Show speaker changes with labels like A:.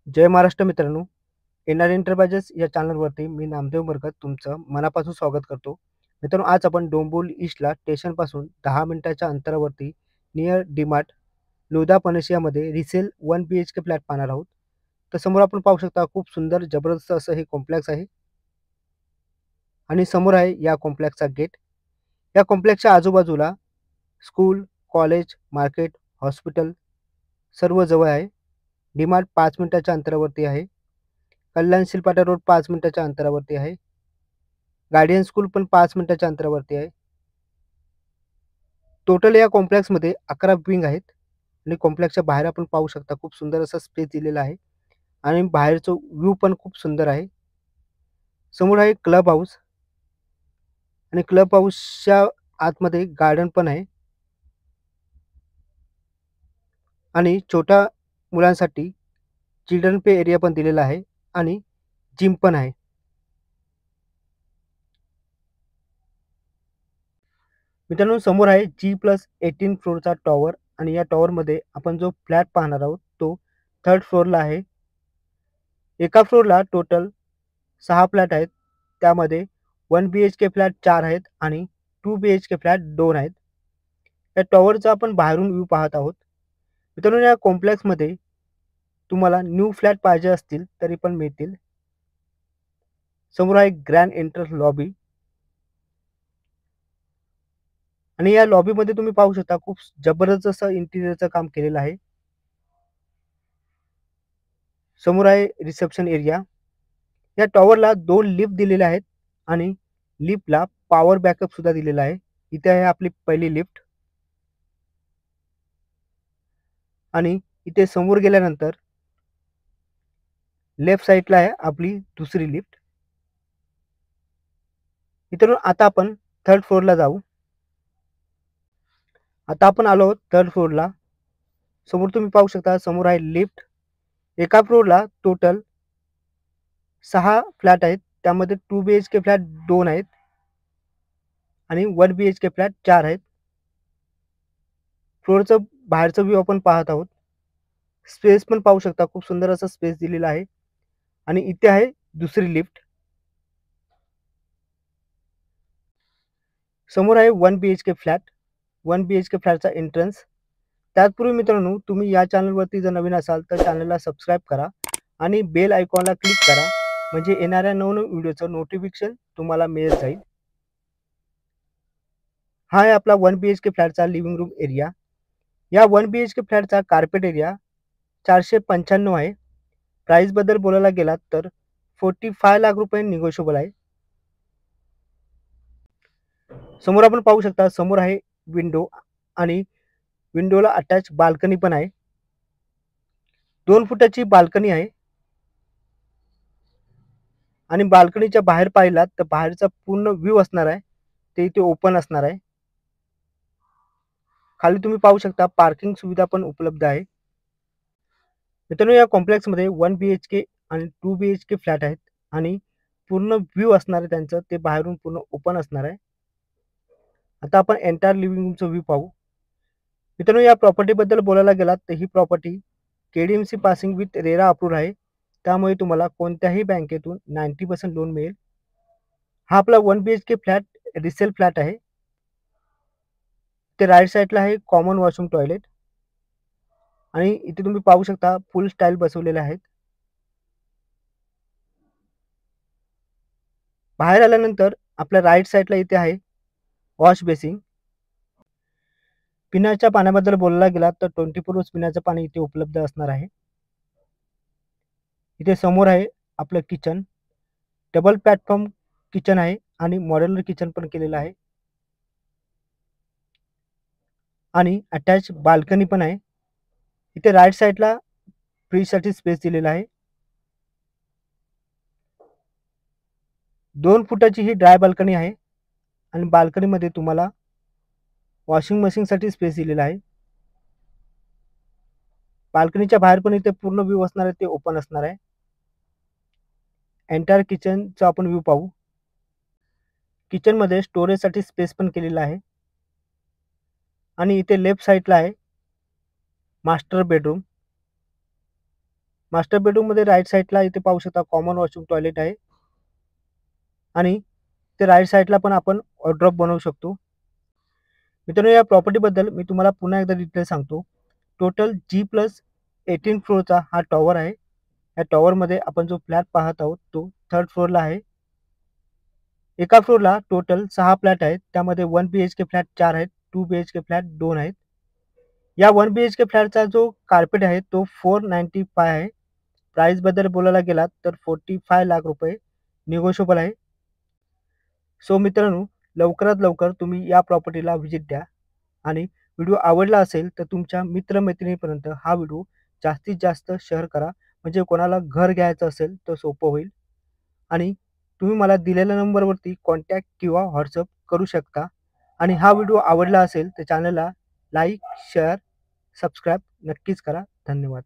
A: जय महाराष्ट्र मित्रांनो, NR enterprises या चॅनलवरती मी नामदेव मरकत तुमचं मनापासून स्वागत करतो. मित्रांनो, आज आपण डोंबिवली ईस्टला स्टेशनपासून 10 मिनिटाच्या अंतरावरती नियर डीमार्ट लोधा पनसियामध्ये रिसेल 1 BHK फ्लॅट पाहणार आहोत. तर समोर आपण पाहू शकता खूप सुंदर जबरदस्त असं हे कॉम्प्लेक्स आहे आणि समोर आहे या कॉम्प्लेक्सचा गेट. या कॉम्प्लेक्सच्या आजूबाजूला स्कूल, कॉलेज, मार्केट, हॉस्पिटल सर्व जवळ आहे. डीमार्ट 5 मिनिटाच्या अंतरावरती आहे. कल्याण शिलपाटा रोड 5 मिनिटाच्या अंतरावरती आहे. गार्डियन स्कूल पण 5 मिनिटाच्या अंतरावरती आहे. टोटल या कॉम्प्लेक्समध्ये 11 विंग आहेत आणि कॉम्प्लेक्सच्या बाहेर आपण पाहू शकता खूप सुंदर असा स्पेस दिलेला आहे आणि बाहेरचं व्ह्यू पण खूप सुंदर आहे. समोर आहे क्लब हाऊस आणि क्लब हाऊसच्या आतमध्ये गार्डन पण आहे आणि छोट्या मुलांसाठी चिल्ड्रन प्ले एरिया पण दिलेला आहे आणि जिम पण आहे. मित्रांनो, समोर आहे G+18 फ्लोअरचा टॉवर आणि या टॉवरमध्ये आपण जो फ्लॅट पाहणार आहोत तो 3rd फ्लोअरला आहे. एका फ्लोअरला टोटल 6 फ्लॅट आहेत. त्यामध्ये 1 BHK फ्लॅट 4 आहेत आणि 2 BHK फ्लॅट 2 आहेत. या टॉवरचा आपण बाहेरून व्ह्यू पाहत आहोत. मित्रांनो, या कॉम्प्लेक्समध्ये तुम्हाला न्यू फ्लॅट पाहिजे असतील तरी पण मिळतील. समोर आहे ग्रँड एंट्रन्स लॉबी आणि या लॉबीमध्ये तुम्ही पाहू शकता खूप जबरदस्त असं इंटिरियरचं काम केलेलं आहे. समोर आहे रिसेप्शन एरिया. या टॉवरला 2 लिफ्ट दिलेल्या आहेत आणि लिफ्टला पॉवर बॅकअप सुद्धा दिलेला आहे. इथे आहे आपली पहिली लिफ्ट आणि इथे समोर गेल्यानंतर लेफ्ट साईडला आहे आपली दुसरी लिफ्ट. इथून आता आपण 3rd फ्लोअरला जाऊ. आता आपण आलो आहोत 3rd फ्लोअरला. समोर तुम्ही पाहू शकता समोर आहे लिफ्ट. एका फ्लोअरला टोटल 6 फ्लॅट आहेत. त्यामध्ये 2 BHK फ्लॅट 2 आहेत आणि 1 BHK फ्लॅट 4 आहेत. फ्लोअरचं बाहेरचं व्ह्यू आपण पाहत आहोत. स्पेस पण पाहू शकता खूप सुंदर असा स्पेस दिलेला आहे आणि इथे आहे दुसरी लिफ्ट. समोर आहे 1 BHK फ्लॅट. 1 BHK फ्लॅटचा एंट्रन्स. त्याचपूर्वी मित्रांनो, तुम्ही या चॅनलवरती जर नवीन असाल तर चॅनलला सबस्क्राईब करा आणि बेल आयकॉनला क्लिक करा म्हणजे येणाऱ्या नवनवीन व्हिडिओचं नोटिफिकेशन तुम्हाला मिळत जाईल. हा आहे आपला 1 BHK फ्लॅटचा लिव्हिंग रूम एरिया. या 1 BHK फ्लॅटचा कार्पेट एरिया 495 आहे. प्राईसबद्दल बोलायला गेलात तर 45 लाख रुपये निगोशिएबल आहे. समोर आपण पाहू शकता समोर आहे विंडो आणि विंडोला अटॅच बाल्कनी पण आहे. 2 फुटाची बाल्कनी आहे आणि बाल्कनीच्या बाहेर पाहिलात तर बाहेरचा पूर्ण व्ह्यू असणार आहे. ते इथे ओपन असणार आहे. खाली तुम्ही पाहू शकता पार्किंग सुविधा पण उपलब्ध आहे. मित्रांनो, या कॉम्प्लेक्समध्ये 1 BHK आणि 2 BHK फ्लॅट आहेत आणि पूर्ण व्ह्यू असणार आहे त्यांचं ते बाहेरून पूर्ण ओपन असणार आहे. आता आपण एंटायर लिव्हिंग रूमचं व्ह्यू पाहू. मित्रांनो, या प्रॉपर्टीबद्दल बोलायला गेलात तर ही property KDMC passing with RERA approved आहे. त्यामुळे तुम्हाला कोणत्याही बँकेतून 90% लोन मिळेल. हा आपला 1 BHK फ्लॅट रिसेल फ्लॅट आहे. ते राईट साईडला आहे कॉमन वॉशरूम टॉयलेट आणि इथे तुम्ही पाहू शकता फुल स्टाईल बसवलेले आहेत. बाहेर आल्यानंतर आपल्या राईट साईडला इथे आहे वॉश बेसिन. पिण्याच्या पाण्याबद्दल बोलायला गेलात तर 24 पिण्याचं पाणी इथे उपलब्ध असणार आहे. इथे समोर आहे आपलं किचन. डबल प्लॅटफॉर्म किचन आहे आणि मॉड्युलर किचन पण केलेलं आहे आणि अटॅच बाल्कनी पण आहे. इथे राईट साईडला फ्रीजसाठी स्पेस दिलेला आहे. 2 फुटाची ही ड्राय बाल्कनी आहे आणि बाल्कनीमध्ये तुम्हाला वॉशिंग मशीनसाठी स्पेस दिलेला आहे. बाल्कनीच्या बाहेर पण इथे पूर्ण व्ह्यू असणार आहे ते ओपन असणार आहे. एंटायर किचनचा आपण व्ह्यू पाहू. किचनमध्ये स्टोरेजसाठी स्पेस पण केलेला आहे आणि इथे लेफ्ट साईडला आहे मास्टर बेडरूम. मास्टर बेडरूममध्ये राईट साईडला इथे पाहू शकता कॉमन वॉशरूम टॉयलेट आहे आणि ते राईट साईडला पण आपण वॉर्डरोब बनवू शकतो. मित्रांनो, या प्रॉपर्टीबद्दल मी तुम्हाला पुन्हा एकदा डिटेल सांगतो. टोटल G+18 फ्लोअरचा हा टॉवर आहे. या टॉवरमध्ये आपण जो फ्लॅट पाहत आहोत तो 3rd फ्लोअरला आहे. एका फ्लोअरला टोटल 6 फ्लॅट आहेत. त्यामध्ये 1 BHK फ्लॅट 4 आहेत, 2 BHK फ्लॅट 2 आहेत. या 1 BHK फ्लॅटचा जो कार्पेट आहे तो 495 आहे. प्राईसबद्दल बोलायला गेलात तर 45 लाख रुपये निगोशिएबल आहे. सो मित्रांनो, लवकरात लवकर तुम्ही या प्रॉपर्टीला व्हिजिट द्या आणि व्हिडिओ आवडला असेल तर तुमच्या मित्र-मैत्रिणीपर्यंत हा व्हिडिओ जास्तीत जास्त शेअर करा. म्हणजे कोणाला घर घ्यायचं असेल तर सोपं होईल आणि तुम्ही मला दिलेल्या नंबरवरती कॉन्टॅक्ट किंवा व्हॉट्सअप करू शकता आणि हा व्हिडिओ आवडला असेल तर चॅनलला लाईक, शेअर, सबस्क्राईब नक्कीच करा. धन्यवाद.